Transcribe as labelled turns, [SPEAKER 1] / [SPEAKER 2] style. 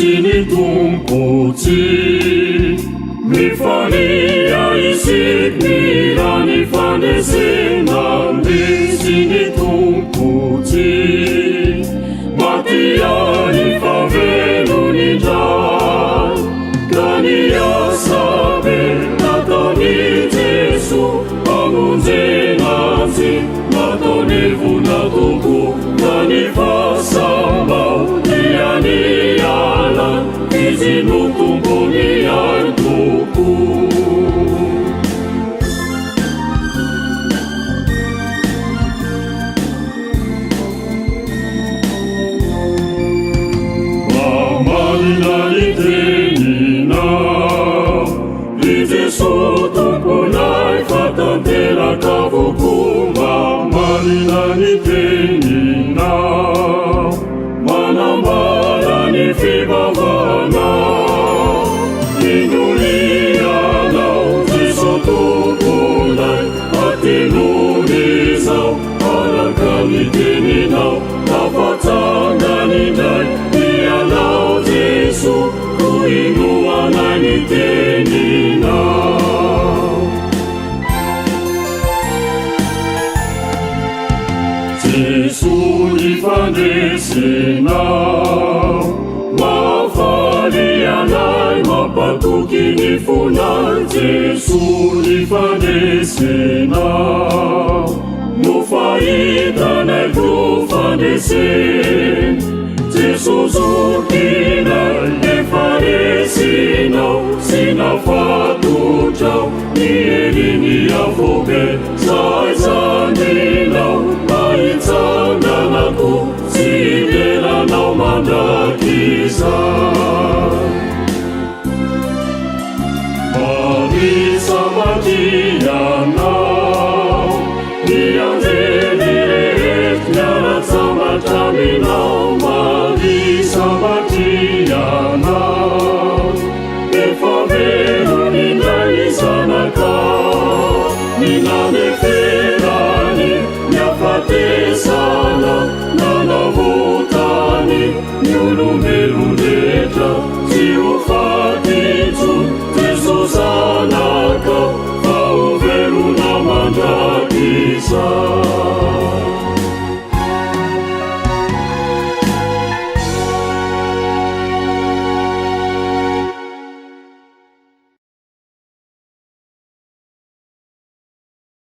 [SPEAKER 1] sini tumputi mifalia isik mirani fandesenande sini tumputi matiani faveluni dai kania sabe natoni Jesu angunzenazi natoni vunatuku kani fasambau iani ala izinutumbuni antuku Malinalitenina Lijesutumpunai fatantela kavukuma Malinalitenina Manambalani fibavana Inulianau Jisotumpunai Atinunizau Alakalitinin,au Nafatanganinai Ianau Jesu Kuinuananitenina,au Jesu ifandesenau Mafalianai mapatukinifundai Jesu ifandesenau Mufaitanai tufandesen Jesus ukinai efaresinau Sinafatujau Nielini afobe Saizandinau Aitsananaku Sidelanau mandakizai Marisa Matiana